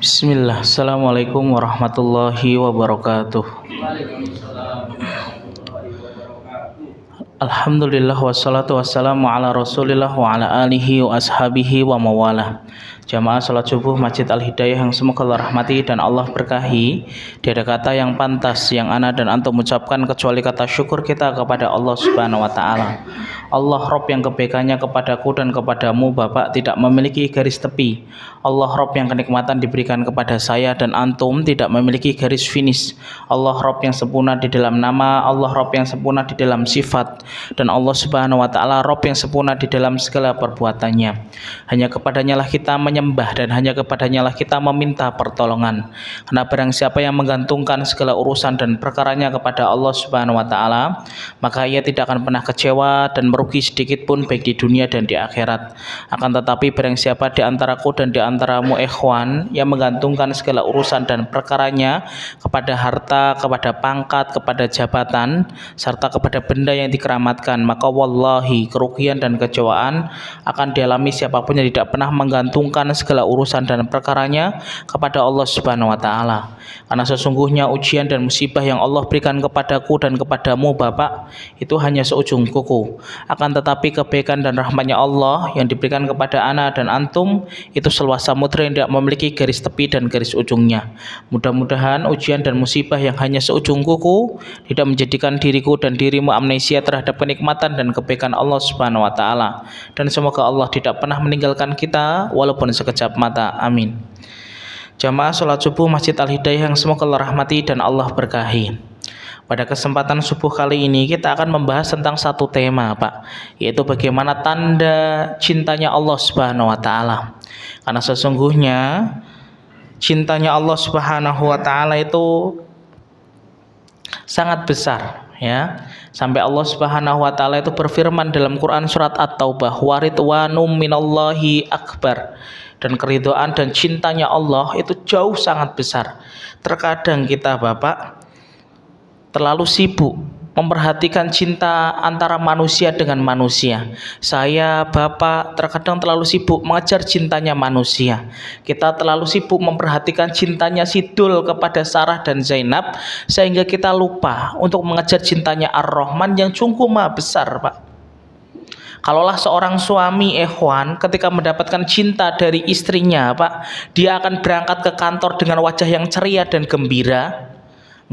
Bismillah, Assalamualaikum warahmatullahi wabarakatuh. Alhamdulillah wassalatu wassalamu ala rasulillah wa ala alihi wa ashabihi wa mawalah. Jamaah salat subuh Masjid Al-Hidayah yang semoga Allah rahmati dan Allah berkahi. Tiada kata yang pantas yang ana dan antum ucapkan kecuali kata syukur kita kepada Allah Subhanahu wa taala. Allah Rabb yang kebaikannya kepadaku dan kepadamu Bapak tidak memiliki garis tepi. Allah Rabb yang kenikmatan diberikan kepada saya dan antum tidak memiliki garis finish. Allah Rabb yang sempurna di dalam nama, Allah Rabb yang sempurna di dalam sifat, dan Allah Subhanahu wa taala Rabb yang sempurna di dalam segala perbuatannya. Hanya kepadanya lah kita menyembah dan hanya kepadanya lah kita meminta pertolongan. Karena barang siapa yang menggantungkan segala urusan dan perkaranya kepada Allah Subhanahu wa taala, maka ia tidak akan pernah kecewa dan merugi sedikit pun baik di dunia dan di akhirat. Akan tetapi barang siapa di antaraku dan di antaramu ikhwan yang menggantungkan segala urusan dan perkaranya kepada harta, kepada pangkat, kepada jabatan, serta kepada benda yang dikeramatkan, maka wallahi kerugian dan kecewaan akan dialami siapapun yang tidak pernah menggantungkan segala urusan dan perkaranya kepada Allah Subhanahu wa taala. Karena sesungguhnya ujian dan musibah yang Allah berikan kepadaku dan kepadamu Bapak itu hanya seujung kuku. Akan tetapi kebaikan dan rahmatnya Allah yang diberikan kepada ana dan antum itu seluas samudra yang tidak memiliki garis tepi dan garis ujungnya. Mudah-mudahan ujian dan musibah yang hanya seujung kuku tidak menjadikan diriku dan dirimu amnesia terhadap kenikmatan dan kebaikan Allah Subhanahu wa taala. Dan semoga Allah tidak pernah meninggalkan kita walaupun sekejap mata. Amin. Jamaah salat subuh Masjid Al-Hidayah yang semoga Allah rahmati dan Allah berkahi. Pada kesempatan subuh kali ini kita akan membahas tentang satu tema, Pak, yaitu bagaimana tanda cintanya Allah Subhanahu wa taala. Karena sesungguhnya cintanya Allah Subhanahu wa taala itu sangat besar, ya. Sampai Allah Subhanahu wa taala itu berfirman dalam Quran surat At-Taubah, "Wa ridwanum minallahi akbar." Dan keridhaan dan cintanya Allah itu jauh sangat besar. Terkadang kita Bapak terlalu sibuk memperhatikan cinta antara manusia dengan manusia. Saya Bapak terkadang terlalu sibuk mengejar cintanya manusia. Kita terlalu sibuk memperhatikan cintanya Sidul kepada Sarah dan Zainab, sehingga kita lupa untuk mengejar cintanya Ar-Rahman yang sungguh maha besar, Pak. Kalaulah seorang suami ikhwan ketika mendapatkan cinta dari istrinya, Pak, dia akan berangkat ke kantor dengan wajah yang ceria dan gembira.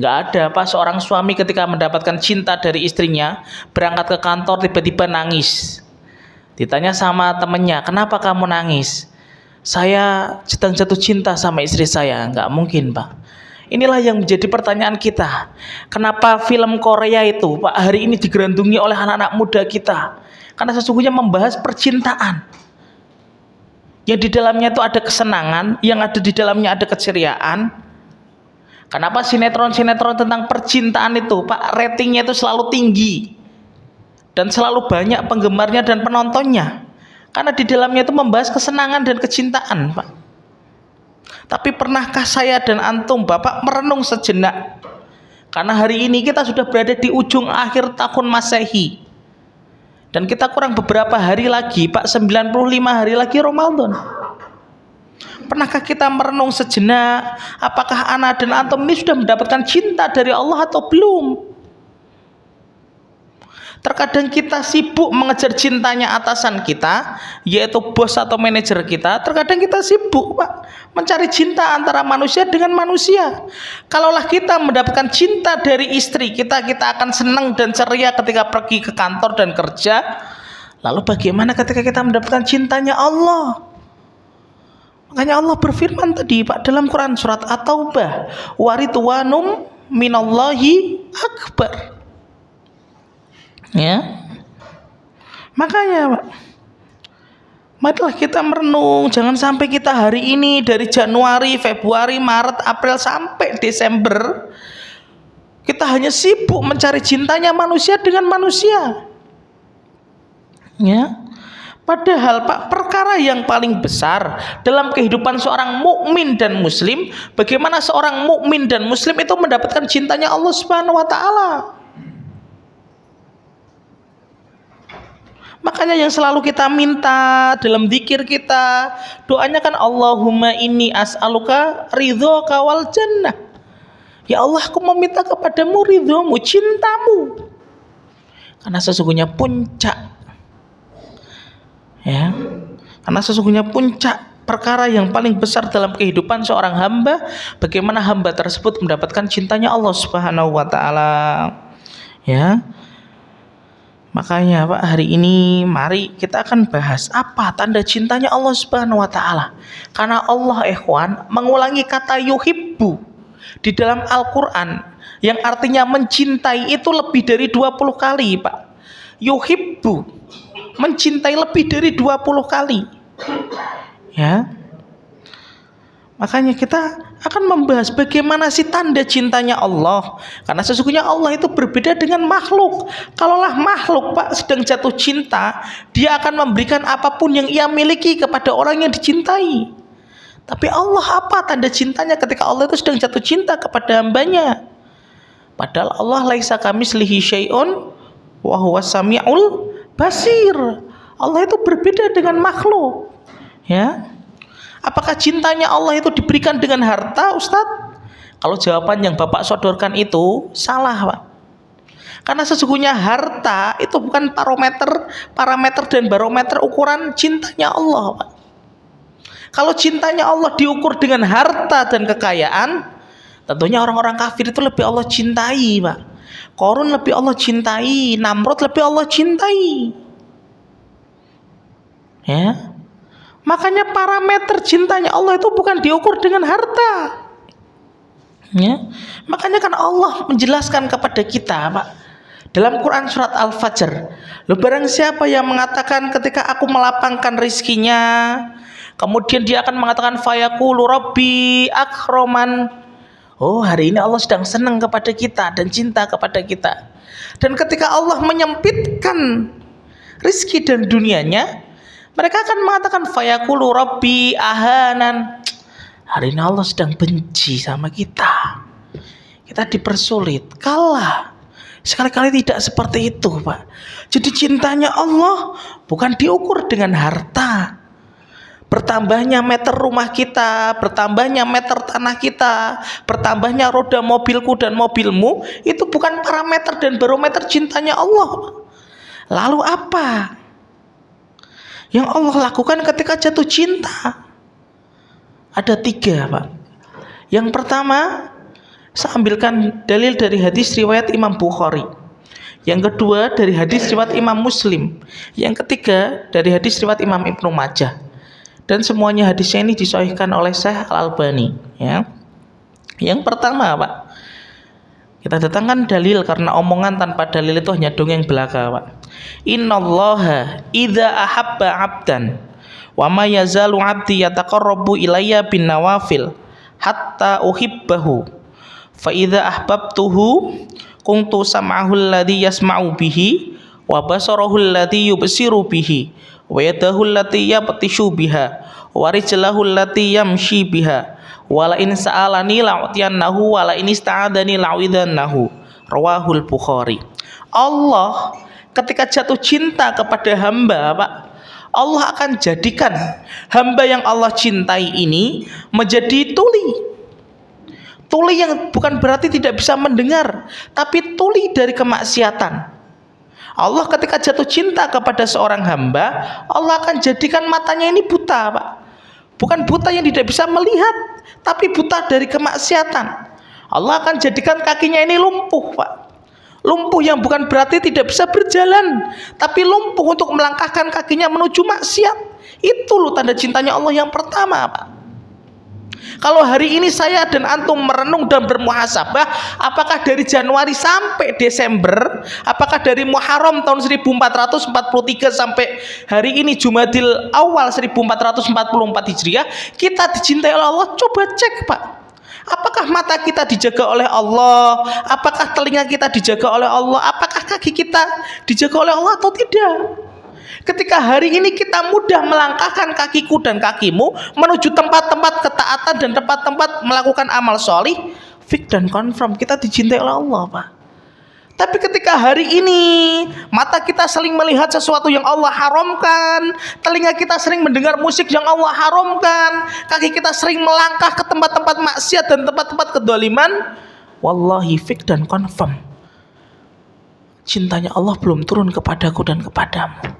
Nggak ada, Pak, seorang suami ketika mendapatkan cinta dari istrinya berangkat ke kantor tiba-tiba nangis. Ditanya sama temennya, "Kenapa kamu nangis?" "Saya sedang jatuh cinta sama istri saya." Nggak mungkin, Pak. Inilah yang menjadi pertanyaan kita. Kenapa film Korea itu, Pak, hari ini digerandungi oleh anak-anak muda kita? Karena sesungguhnya membahas percintaan. Yang di dalamnya itu ada kesenangan, yang ada di dalamnya ada keceriaan. Kenapa sinetron-sinetron tentang percintaan itu, Pak, ratingnya itu selalu tinggi dan selalu banyak penggemarnya dan penontonnya? Karena di dalamnya itu membahas kesenangan dan kecintaan, Pak. Tapi pernahkah saya dan antum, Bapak, merenung sejenak? Karena hari ini kita sudah berada di ujung akhir tahun Masehi. Dan kita kurang beberapa hari lagi, Pak, 95 hari lagi Ramadan. Pernahkah kita merenung sejenak, apakah ana dan antum ini sudah mendapatkan cinta dari Allah atau belum? Terkadang kita sibuk mengejar cintanya atasan kita, yaitu bos atau manajer kita. Terkadang kita sibuk, Pak, mencari cinta antara manusia dengan manusia. Kalaulah kita mendapatkan cinta dari istri kita, kita akan senang dan ceria ketika pergi ke kantor dan kerja. Lalu bagaimana ketika kita mendapatkan cintanya Allah? Makanya Allah berfirman tadi, Pak, dalam Quran surat At-Taubah, "Wa ridwanum minallahi akbar." Ya, makanya, Pak, marilah kita merenung. Jangan sampai kita hari ini dari Januari, Februari, Maret, April sampai Desember kita hanya sibuk mencari cintanya manusia dengan manusia. Ya, padahal, Pak, perkara yang paling besar dalam kehidupan seorang mukmin dan muslim, bagaimana seorang mukmin dan muslim itu mendapatkan cintanya Allah Subhanahu wa taala. Makanya yang selalu kita minta dalam zikir kita, doanya kan Allahumma inni as'aluka ridhoka wal jannah. Ya Allah, aku meminta kepadamu ridhomu, cintamu. Karena sesungguhnya puncak, ya, karena sesungguhnya puncak perkara yang paling besar dalam kehidupan seorang hamba, bagaimana hamba tersebut mendapatkan cintanya Allah Subhanahu wa taala. Ya. Makanya Pak, hari ini mari kita akan bahas apa tanda cintanya Allah Subhanahu wa taala. Karena Allah ikhwan mengulangi kata yuhibbu di dalam Al-Qur'an yang artinya mencintai itu lebih dari 20 kali, Pak. Yuhibbu, mencintai lebih dari 20 kali. Ya. Makanya kita akan membahas bagaimana sih tanda cintanya Allah. Karena sesungguhnya Allah itu berbeda dengan makhluk. Kalaulah makhluk Pak sedang jatuh cinta, dia akan memberikan apapun yang ia miliki kepada orang yang dicintai. Tapi Allah, apa tanda cintanya ketika Allah itu sedang jatuh cinta kepada hambanya? Padahal Allah laisa kamitslihi syai'un wa huwas samiul basir. Allah itu berbeda dengan makhluk. Ya. Apakah cintanya Allah itu diberikan dengan harta, Ustadz? Kalau jawaban yang Bapak sodorkan itu salah, Pak. Karena sesungguhnya harta itu bukan parameter dan barometer ukuran cintanya Allah, Pak. Kalau cintanya Allah diukur dengan harta dan kekayaan, tentunya orang-orang kafir itu lebih Allah cintai, Pak. Qarun lebih Allah cintai, Namrud lebih Allah cintai. Ya. Makanya parameter cintanya Allah itu bukan diukur dengan harta. Ya. Makanya kan Allah menjelaskan kepada kita, Pak, dalam Quran surat Al-Fajr, barang siapa yang mengatakan ketika aku melapangkan rizkinya, kemudian dia akan mengatakan fayaqulu rabbi akraman. Oh, hari ini Allah sedang senang kepada kita dan cinta kepada kita. Dan ketika Allah menyempitkan rizki dan dunianya, mereka akan mengatakan fayaqulu rabbi ahanan. Hari ini Allah sedang benci sama kita. Kita dipersulit, kalah. Sekali-kali tidak seperti itu, Pak. Jadi cintanya Allah bukan diukur dengan harta. Bertambahnya meter rumah kita, bertambahnya meter tanah kita, bertambahnya roda mobilku dan mobilmu, itu bukan parameter dan barometer cintanya Allah. Lalu apa yang Allah lakukan ketika jatuh cinta? Ada 3, Pak. Yang pertama, saya ambilkan dalil dari hadis riwayat Imam Bukhari. Yang kedua dari hadis riwayat Imam Muslim. Yang ketiga dari hadis riwayat Imam Ibnu Majah. Dan semuanya hadisnya ini disahihkan oleh Syekh Al-Albani. Ya. Yang pertama, Pak, kita datangkan dalil karena omongan tanpa dalil itu hanya dongeng belaka, Pak. Innallaha idza ahabba 'abdan wa ma yazalu 'abdi yataqarrabu ilayya bin nawafil hatta uhibbahu fa idza ahbabtuhu kuntu sam'ahu alladhi yasma'u bihi wa basarahu alladhi yubsiru bihi wa yadahu allati yabtishu biha wa rijlahu allati yamshi biha wa la in sa'alani la'utiyannahu wa la in ista'adani la'uidannahu. Rawahul Bukhari. Allah ketika jatuh cinta kepada hamba, Pak, Allah akan jadikan hamba yang Allah cintai ini menjadi tuli. Tuli yang bukan berarti tidak bisa mendengar, tapi tuli dari kemaksiatan. Allah ketika jatuh cinta kepada seorang hamba, Allah akan jadikan matanya ini buta, Pak. Bukan buta yang tidak bisa melihat, tapi buta dari kemaksiatan. Allah akan jadikan kakinya ini lumpuh, Pak. Lumpuh yang bukan berarti tidak bisa berjalan, tapi lumpuh untuk melangkahkan kakinya menuju maksiat. Itu loh tanda cintanya Allah yang pertama, Pak. Kalau hari ini saya dan antum merenung dan bermuhasabah, apakah dari Januari sampai Desember, apakah dari Muharram tahun 1443 sampai hari ini Jumadil Awal 1444 Hijriah, kita dicintai oleh Allah? Coba cek, Pak. Apakah mata kita dijaga oleh Allah? Apakah telinga kita dijaga oleh Allah? Apakah kaki kita dijaga oleh Allah atau tidak? Ketika hari ini kita mudah melangkahkan kakiku dan kakimu menuju tempat-tempat ketaatan dan tempat-tempat melakukan amal solih, fik dan confirm kita dicintai oleh Allah, Pak. Tapi ketika hari ini mata kita sering melihat sesuatu yang Allah haramkan, telinga kita sering mendengar musik yang Allah haramkan, kaki kita sering melangkah ke tempat-tempat maksiat dan tempat-tempat kedoliman, wallahi fik dan confirm, cintanya Allah belum turun kepadaku dan kepadamu.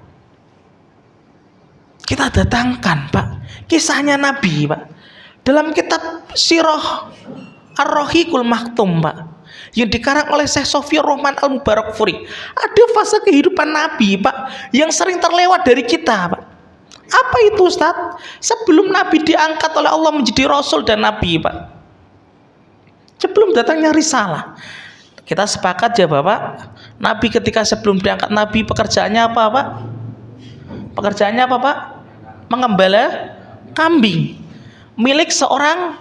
Kita datangkan, Pak, kisahnya Nabi, Pak, dalam kitab Sirah Ar-Rahiqul Maktum, Pak, yang dikarang oleh Syekh Sofiyur Rahman Al-Mubarakfuri. Ada fase kehidupan Nabi, Pak, yang sering terlewat dari kita, Pak. Apa itu, Ustaz? Sebelum Nabi diangkat oleh Allah menjadi Rasul dan Nabi, Pak, sebelum datangnya risalah, kita sepakat ya Bapak, Nabi ketika sebelum diangkat Nabi pekerjaannya apa, Pak? Pekerjaannya apa, Pak? Mengembala kambing milik seorang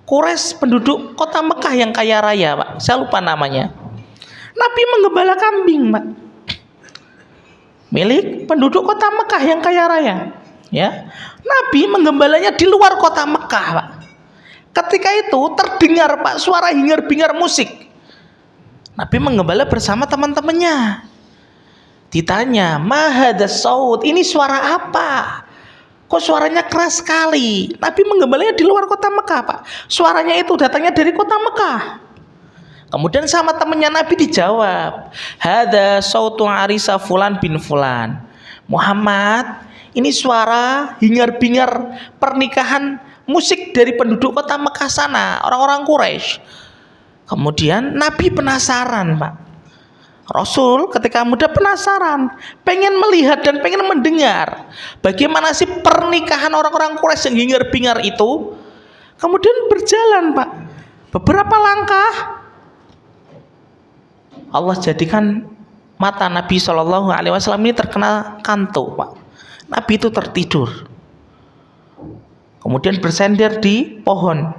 Quraisy penduduk kota Mekah yang kaya raya, Pak. Saya lupa namanya. Nabi menggembala kambing, Pak, milik penduduk kota Mekah yang kaya raya. Ya, Nabi menggembalanya di luar kota Mekah, Pak. Ketika itu terdengar, Pak, suara hingar-bingar musik. Nabi menggembala bersama teman-temannya. Ditanya, "Mahadas saut? Ini suara apa? Kok suaranya keras sekali?" Nabi menggembalanya di luar kota Mekah, Pak. Suaranya itu datangnya dari kota Mekah. Kemudian sama temannya Nabi dijawab, "Hada sautu arisa fulan bin fulan." Muhammad, ini suara hingar-bingar pernikahan musik dari penduduk kota Mekah sana, orang-orang Quraisy. Kemudian Nabi penasaran, Pak. Rasul ketika muda penasaran, pengen melihat dan pengen mendengar bagaimana sih pernikahan orang-orang Quraisy yang hingar-bingar itu. Kemudian berjalan, Pak, beberapa langkah, Allah jadikan mata Nabi SAW ini terkena kantuk, Pak. Nabi itu tertidur, kemudian bersender di pohon.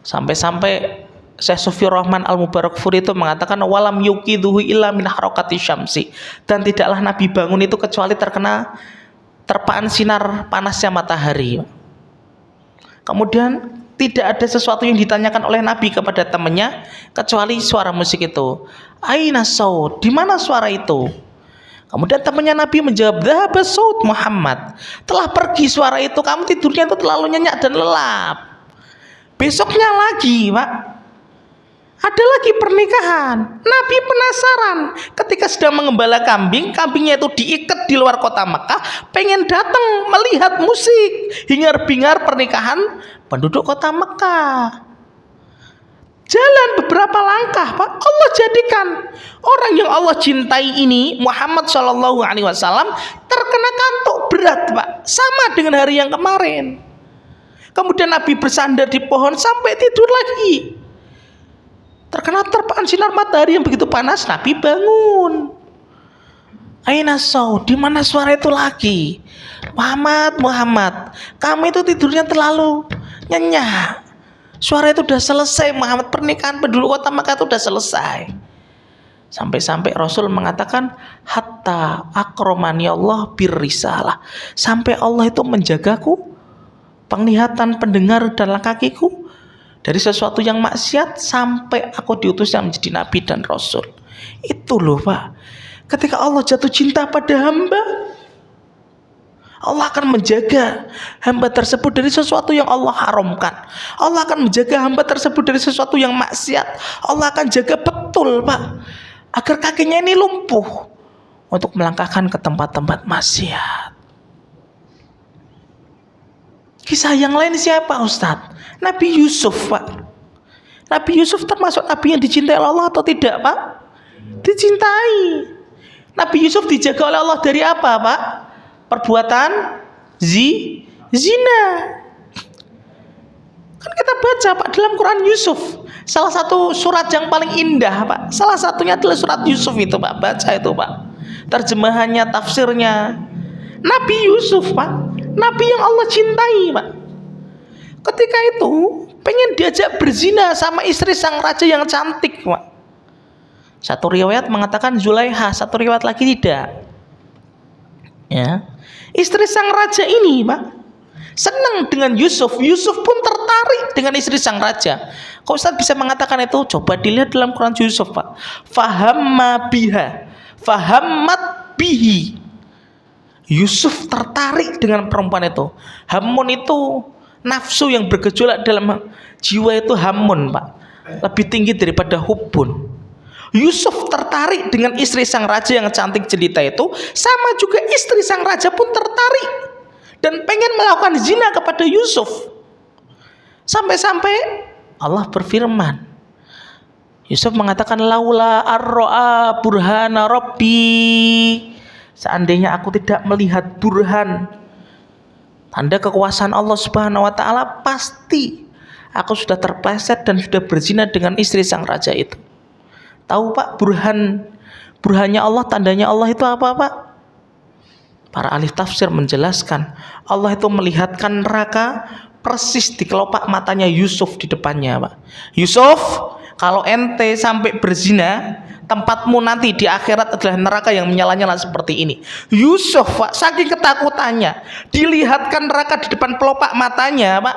Sampai-sampai Syekh Sofiyur Rahman Al-Mubarakfuri itu mengatakan, walam yuqidhuhu illa min harakati syamsi, dan tidaklah Nabi bangun itu kecuali terkena terpaan sinar panasnya matahari. Kemudian tidak ada sesuatu yang ditanyakan oleh Nabi kepada temannya kecuali suara musik itu. Aina saut? Di mana suara itu? Kemudian temannya Nabi menjawab, dhahaba saut Muhammad. Telah pergi suara itu, kamu tidurnya itu terlalu nyenyak dan lelap. Besoknya lagi, Pak, ada lagi pernikahan. Nabi penasaran ketika sedang mengembala kambing, kambingnya itu diikat di luar kota Mekah, pengen datang melihat musik hingar-bingar pernikahan penduduk kota Mekah. Jalan beberapa langkah, Pak, Allah jadikan orang yang Allah cintai ini, Muhammad SAW, terkena kantuk berat, Pak, sama dengan hari yang kemarin. Kemudian Nabi bersandar di pohon sampai tidur lagi. Terkena terpaan sinar matahari yang begitu panas, Nabi bangun. Aina saut? Di mana suara itu lagi? Muhammad, kamu itu tidurnya terlalu nyenyak. Suara itu udah selesai, Muhammad, pernikahan penduduk kota Makkah itu udah selesai. Sampai-sampai Rasul mengatakan, hatta akromani Allah birrisalah, sampai Allah itu menjagaku, penglihatan, pendengar dan kakiku dari sesuatu yang maksiat sampai aku diutusnya menjadi nabi dan rasul. Itu loh, Pak, ketika Allah jatuh cinta pada hamba, Allah akan menjaga hamba tersebut dari sesuatu yang Allah haramkan. Allah akan menjaga hamba tersebut dari sesuatu yang maksiat. Allah akan jaga betul, Pak, agar kakinya ini lumpuh untuk melangkahkan ke tempat-tempat maksiat. Kisah yang lain siapa, Ustadz? Nabi Yusuf, Pak. Nabi Yusuf termasuk nabi yang dicintai Allah atau tidak, Pak? Dicintai. Nabi Yusuf dijaga oleh Allah dari apa, Pak? Perbuatan zina. Kan kita baca, Pak, dalam Quran Yusuf, salah satu surat yang paling indah, Pak, salah satunya adalah surat Yusuf itu, Pak. Baca itu, Pak, terjemahannya, tafsirnya. Nabi Yusuf, Pak, nabi yang Allah cintai, Pak, ketika itu pengen diajak berzina sama istri sang raja yang cantik, Pak. Satu riwayat mengatakan Zulaiha, satu riwayat lagi tidak. Ya, istri sang raja ini, Pak, senang dengan Yusuf. Yusuf pun tertarik tertarik dengan istri sang raja. Kok Ustaz bisa mengatakan itu? Coba dilihat dalam Quran Yusuf, Pak. Fahamma biha, fahammat bihi. Yusuf tertarik dengan perempuan itu. Hamun itu nafsu yang bergejolak dalam jiwa, itu hamun, Pak. Lebih tinggi daripada hubun. Yusuf tertarik dengan istri sang raja yang cantik jelita itu, sama juga istri sang raja pun tertarik dan pengen melakukan zina kepada Yusuf. Sampai-sampai Allah berfirman, Yusuf mengatakan laula arro'a burhana rabbi, seandainya aku tidak melihat burhan, tanda kekuasaan Allah Subhanahu wa taala, pasti aku sudah terpleset dan sudah berzina dengan istri sang raja itu. Tahu Pak, burhannya Allah, tandanya Allah itu apa Pak? Para ahli tafsir menjelaskan, Allah itu melihatkan neraka persis di kelopak matanya Yusuf di depannya Pak. Yusuf, kalau ente sampai berzina, tempatmu nanti di akhirat adalah neraka yang menyala-nyala seperti ini. Yusuf Pak, saking ketakutannya, dilihatkan neraka di depan kelopak matanya Pak,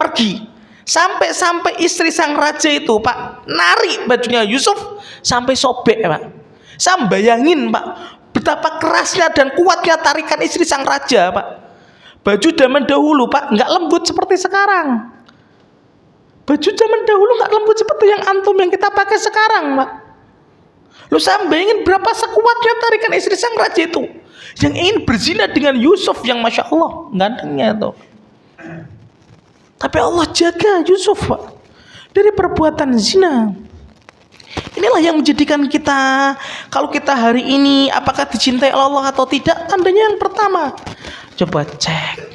pergi. Sampai istri sang raja itu Pak narik bajunya Yusuf sampai sobek Pak. Saya bayangin Pak, betapa kerasnya dan kuatnya tarikan istri sang raja Pak. Baju zaman dahulu Pak nggak lembut seperti sekarang. Baju zaman dahulu nggak lembut seperti yang antum yang kita pakai sekarang Pak. Lu saya bayangin berapa sekuatnya tarikan istri sang raja itu yang ingin berzina dengan Yusuf yang masya Allah gantengnya itu. Tapi Allah jaga Yusuf Pak dari perbuatan zina. Inilah yang menjadikan kita, kalau kita hari ini apakah dicintai Allah atau tidak, tandanya yang pertama, coba cek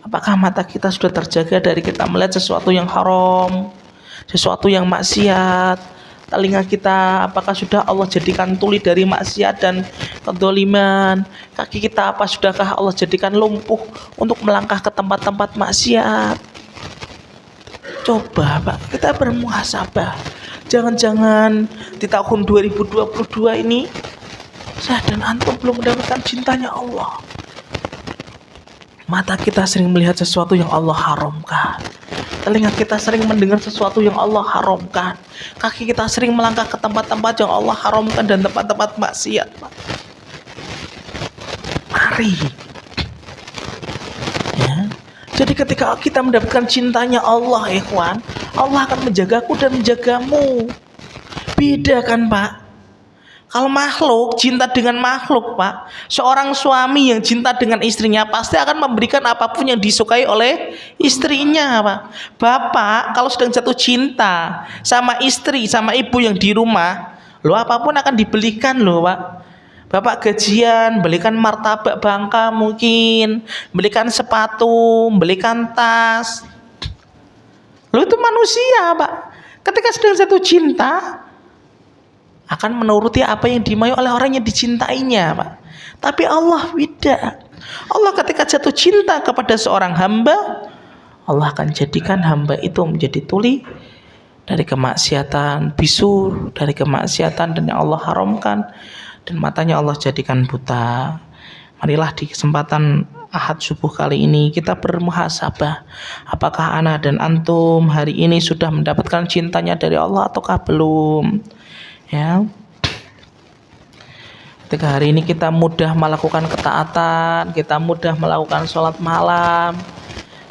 apakah mata kita sudah terjaga dari kita melihat sesuatu yang haram, sesuatu yang maksiat. Telinga kita apakah sudah Allah jadikan tuli dari maksiat dan kedzaliman. Kaki kita apa sudahkah Allah jadikan lumpuh untuk melangkah ke tempat-tempat maksiat. Coba Pak, kita bermuhasabah. Jangan-jangan di tahun 2022 ini saya dan antum belum mendapatkan cintanya Allah. Mata kita sering melihat sesuatu yang Allah haramkan. Telinga kita sering mendengar sesuatu yang Allah haramkan. Kaki kita sering melangkah ke tempat-tempat yang Allah haramkan dan tempat-tempat maksiat. Mari. Ya. Jadi ketika kita mendapatkan cintanya Allah, ikhwan, Allah akan menjagaku dan menjagamu. Beda kan Pak? Kalau makhluk, cinta dengan makhluk Pak, seorang suami yang cinta dengan istrinya pasti akan memberikan apapun yang disukai oleh istrinya Pak. Bapak kalau sedang jatuh cinta sama istri, sama ibu yang di rumah, lo apapun akan dibelikan lo Pak. Bapak gajian, belikan martabak bangka mungkin, belikan sepatu, belikan tas. Lo itu manusia Pak. Ketika sedang jatuh cinta, akan menuruti apa yang dimau oleh orang yang dicintainya Pak. Tapi Allah beda. Allah ketika jatuh cinta kepada seorang hamba, Allah akan jadikan hamba itu menjadi tuli dari kemaksiatan, bisu dari kemaksiatan dan yang Allah haramkan, dan matanya Allah jadikan buta. Marilah di kesempatan Ahad subuh kali ini kita bermuhasabah, apakah ana dan antum hari ini sudah mendapatkan cintanya dari Allah ataukah belum. Ya, ketika hari ini kita mudah melakukan ketaatan, kita mudah melakukan sholat malam,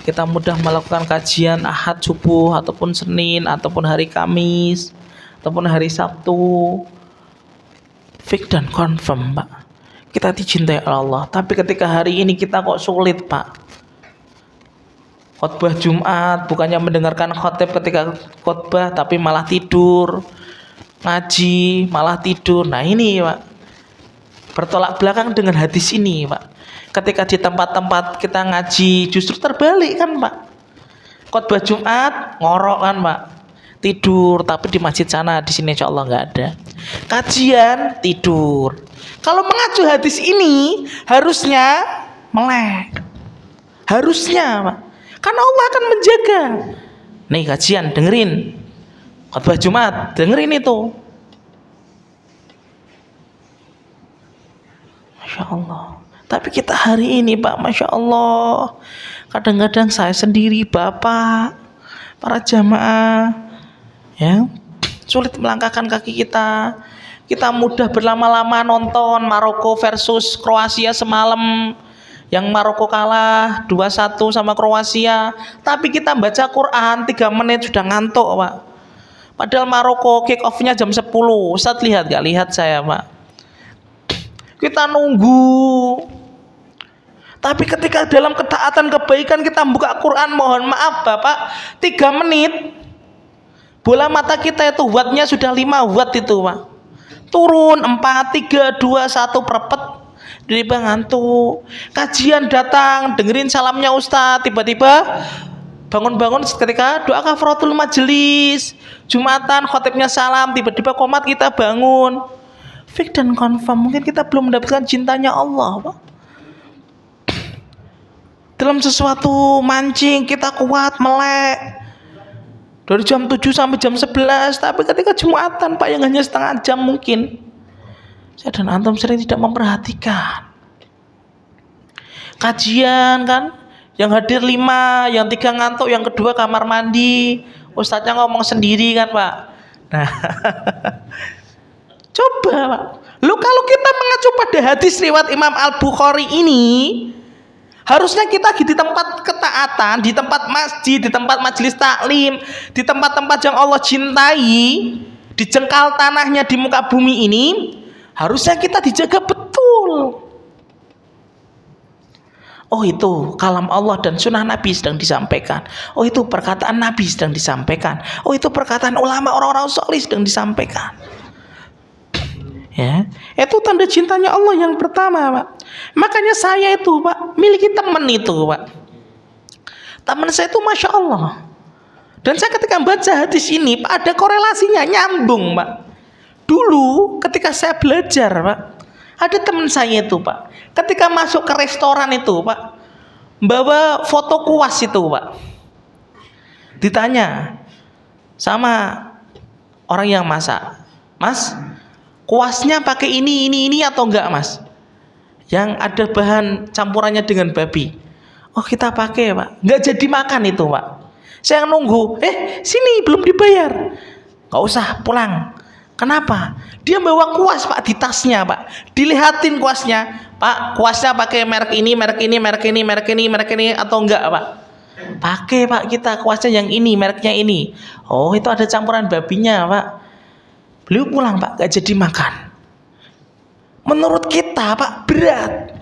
kita mudah melakukan kajian Ahad subuh ataupun Senin ataupun hari Kamis ataupun hari Sabtu, fix dan confirm Pak, kita dicintai Allah. Tapi ketika hari ini kita kok sulit Pak, khotbah Jumat bukannya mendengarkan khotib ketika khotbah tapi malah tidur, ngaji malah tidur. Nah ini Pak, bertolak belakang dengan hadis ini Pak. Ketika di tempat-tempat kita ngaji justru terbalik kan Pak. Khotbah Jumat ngorok kan Pak, tidur. Tapi di masjid sana, di sini insya Allah nggak ada. Kajian tidur. Kalau mengacu hadis ini harusnya melek, harusnya Pak, karena Allah akan menjaga. Nih kajian dengerin, khotbah Jumat dengerin itu. Masya Allah. Tapi kita hari ini Pak, Masya Allah, Kadang-kadang saya sendiri, bapak, para jamaah, ya, sulit melangkahkan kaki kita. Kita mudah berlama-lama nonton Maroko versus Kroasia semalam, yang Maroko kalah 2-1 sama Kroasia. Tapi kita baca Quran 3 menit sudah ngantuk, Pak. Padahal Maroko kick off-nya jam 10. Ustaz lihat gak? Lihat saya, Pak. Kita nunggu. Tapi ketika dalam ketaatan kebaikan kita buka Quran, mohon maaf Bapak, 3 menit bola mata kita itu wattnya sudah 5 watt itu, Pak. Turun 4, 3, 2, 1 perpet. Tiba-tiba ngantuk. Kajian datang, dengerin salamnya Ustaz, tiba-tiba bangun-bangun ketika doa kafaratul majelis. Jumatan khotibnya salam, tiba-tiba komat kita bangun. Fix dan confirm, mungkin kita belum mendapatkan cintanya Allah, Pak. Dalam sesuatu mancing kita kuat melek dari jam 7 sampai jam 11, tapi ketika Jumatan, Pak, yang hanya setengah jam mungkin, saya dan antum sering tidak memperhatikan. Kajian kan, yang hadir 5, yang 3 ngantuk, yang kedua kamar mandi, ustadznya ngomong sendiri kan, Pak. Nah, coba, Pak. Lu kalau kita mengacu pada hadis riwayat Imam Al-Bukhari ini, harusnya kita di tempat ketaatan, di tempat masjid, di tempat majelis taklim, di tempat-tempat yang Allah cintai, di jengkal tanahnya di muka bumi ini, harusnya kita dijaga betul. Oh, itu kalam Allah dan sunnah Nabi sedang disampaikan. Oh, itu perkataan Nabi sedang disampaikan. Oh, itu perkataan ulama orang-orang saleh sedang disampaikan. Ya, itu tanda cintanya Allah yang pertama, Pak. Makanya saya itu, Pak, miliki teman itu, Pak. Teman saya itu Masya Allah. Dan saya ketika baca hadis ini, Pak, ada korelasinya, nyambung, Pak. Dulu ketika saya belajar, Pak, ada teman saya itu, Pak, ketika masuk ke restoran itu, Pak, bawa foto kuas itu, Pak. Ditanya sama orang yang masak, Mas, kuasnya pakai ini atau enggak, Mas? Yang ada bahan campurannya dengan babi. Oh, kita pakai, Pak. Enggak jadi makan itu, Pak. Saya nunggu, sini belum dibayar. Enggak usah, pulang. Kenapa? Dia bawa kuas, Pak, di tasnya, Pak. Dilihatin kuasnya, Pak, kuasnya pakai merek ini atau enggak, Pak? Pakai, Pak, kita kuasnya yang ini, mereknya ini. Oh, itu ada campuran babinya, Pak. Beliau pulang, Pak, gak jadi makan. Menurut kita, Pak, berat.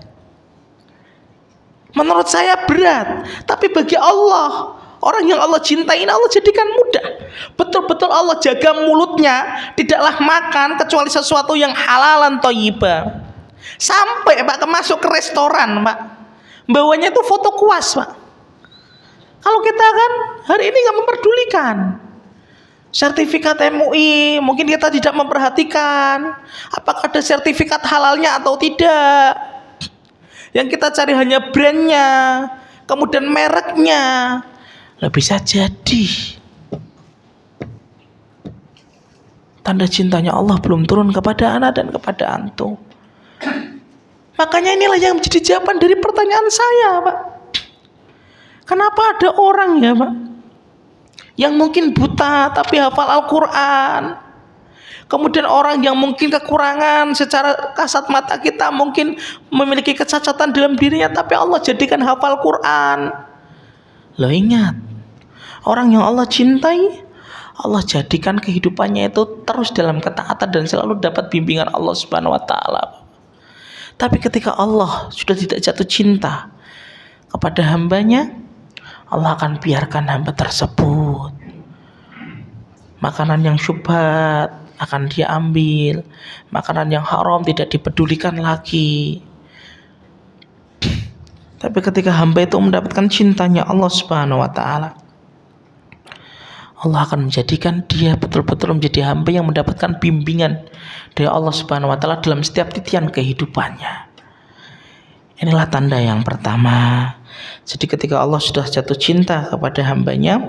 Menurut saya berat. Tapi bagi Allah, orang yang Allah cintai, Allah jadikan mudah. Betul-betul Allah jaga mulutnya, tidaklah makan kecuali sesuatu yang halalan thayyibah. Sampai, Pak, masuk ke restoran, Pak, bawanya itu foto kuas, Pak. Kalau kita kan hari ini gak memperdulikan. Sertifikat MUI, mungkin kita tidak memperhatikan apakah ada sertifikat halalnya atau tidak. Yang kita cari hanya brandnya, kemudian mereknya. Lah, bisa jadi tanda cintanya Allah belum turun kepada anak dan kepada antum. Makanya inilah yang menjadi jawaban dari pertanyaan saya, Pak. Kenapa ada orang, ya, Pak, yang mungkin buta tapi hafal Al-Quran, kemudian orang yang mungkin kekurangan secara kasat mata kita, mungkin memiliki kecacatan dalam dirinya, tapi Allah jadikan hafal Quran. Lo ingat, orang yang Allah cintai, Allah jadikan kehidupannya itu terus dalam ketaatan dan selalu dapat bimbingan Allah Subhanahu wa taala. Tapi ketika Allah sudah tidak jatuh cinta kepada hambanya, Allah akan biarkan hamba tersebut makanan yang syubhat akan dia ambil, makanan yang haram tidak dipedulikan lagi. Tapi ketika hamba itu mendapatkan cintanya Allah Subhanahu wa taala, Allah akan menjadikan dia betul-betul menjadi hamba yang mendapatkan bimbingan dari Allah Subhanahu wa taala dalam setiap titian kehidupannya. Inilah tanda yang pertama. Jadi ketika Allah sudah jatuh cinta kepada hambanya,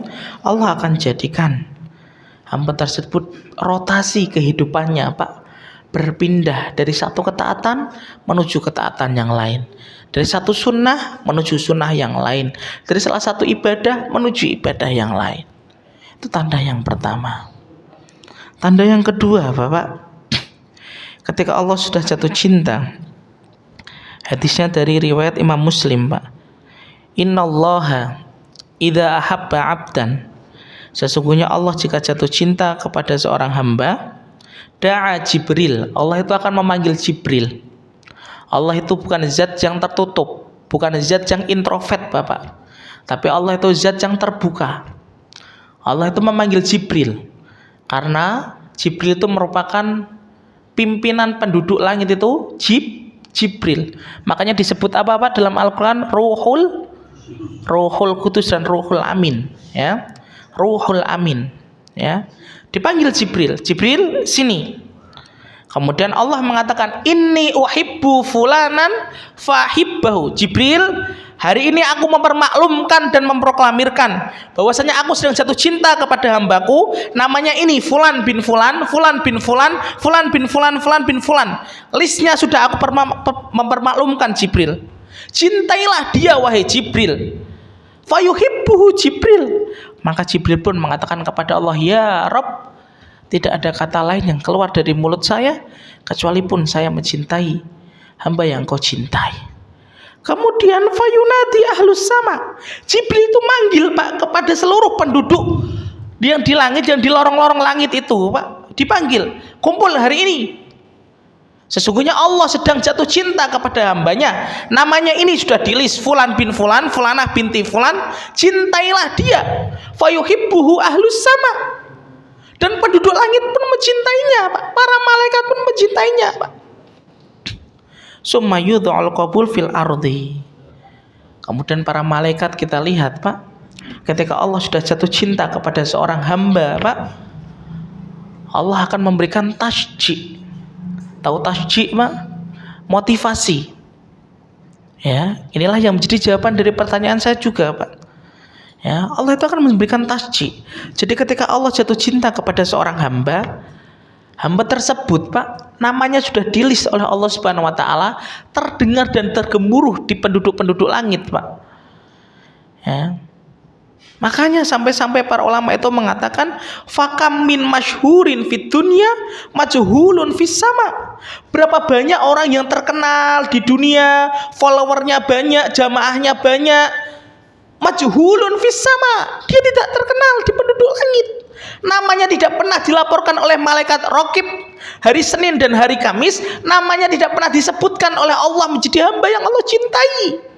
Allah akan jadikan hamba tersebut rotasi kehidupannya, Pak, berpindah dari satu ketaatan menuju ketaatan yang lain. Dari satu sunnah menuju sunnah yang lain. Dari salah satu ibadah menuju ibadah yang lain. Itu tanda yang pertama. Tanda yang kedua, Bapak, ketika Allah sudah jatuh cinta. Hadisnya dari riwayat Imam Muslim, Pak. Innallaha idza ahabba 'abdan. Sesungguhnya Allah jika jatuh cinta kepada seorang hamba, da'a Jibril. Allah itu akan memanggil Jibril. Allah itu bukan zat yang tertutup, bukan zat yang introvert, Bapak. Tapi Allah itu zat yang terbuka. Allah itu memanggil Jibril. Karena Jibril itu merupakan pimpinan penduduk langit itu Jibril. Makanya disebut apa dalam Al-Qur'an? Ruhul Qudus dan Ruhul Amin, ya. Ruhul Amin, ya. Dipanggil Jibril. Jibril, sini. Kemudian Allah mengatakan, inni uhibbu fulanan fahibbahu. Jibril, hari ini aku mempermaklumkan dan memproklamirkan bahwasanya aku sedang jatuh cinta kepada hambaku, namanya ini Fulan bin Fulan, Fulan bin Fulan, Fulan bin Fulan, Fulan bin Fulan. Listnya sudah aku mempermaklumkan Jibril. Cintailah dia wahai Jibril. Fayuhibbuhu Jibril. Maka Jibril pun mengatakan kepada Allah, ya Rabb, tidak ada kata lain yang keluar dari mulut saya kecuali pun saya mencintai hamba yang kau cintai. Kemudian fayunadi ahlus sama. Jibril itu manggil, Pak, kepada seluruh penduduk yang di langit, yang di lorong-lorong langit itu, Pak, dipanggil, kumpul hari ini. Sesungguhnya Allah sedang jatuh cinta kepada hambanya. Namanya ini sudah di-list, Fulan bin Fulan, Fulanah binti Fulan. Cintailah dia. Fayuhibbuhu ahlus sama. Dan penduduk langit pun mencintainya, Pak. Para malaikat pun mencintainya, Pak. Summa yudha'ul qabul fil ardi. Kemudian para malaikat kita lihat, Pak, ketika Allah sudah jatuh cinta kepada seorang hamba, Pak, Allah akan memberikan tasjik. Tahu tasjik, Pak? Motivasi. Ya, inilah yang menjadi jawaban dari pertanyaan saya juga, Pak. Ya, Allah itu akan memberikan tasjik. Jadi ketika Allah jatuh cinta kepada seorang hamba, hamba tersebut, Pak, namanya sudah di-list oleh Allah Subhanahu wa taala, terdengar dan tergemuruh di penduduk-penduduk langit, Pak. Ya. Makanya sampai-sampai para ulama itu mengatakan, fakam min masyhurin fid dunya majhulun fis sama. Berapa banyak orang yang terkenal di dunia, followernya banyak, jamaahnya banyak, majhulun fis sama, dia tidak terkenal di penduduk langit. Namanya tidak pernah dilaporkan oleh malaikat Raqib hari Senin dan hari Kamis. Namanya tidak pernah disebutkan oleh Allah menjadi hamba yang Allah cintai.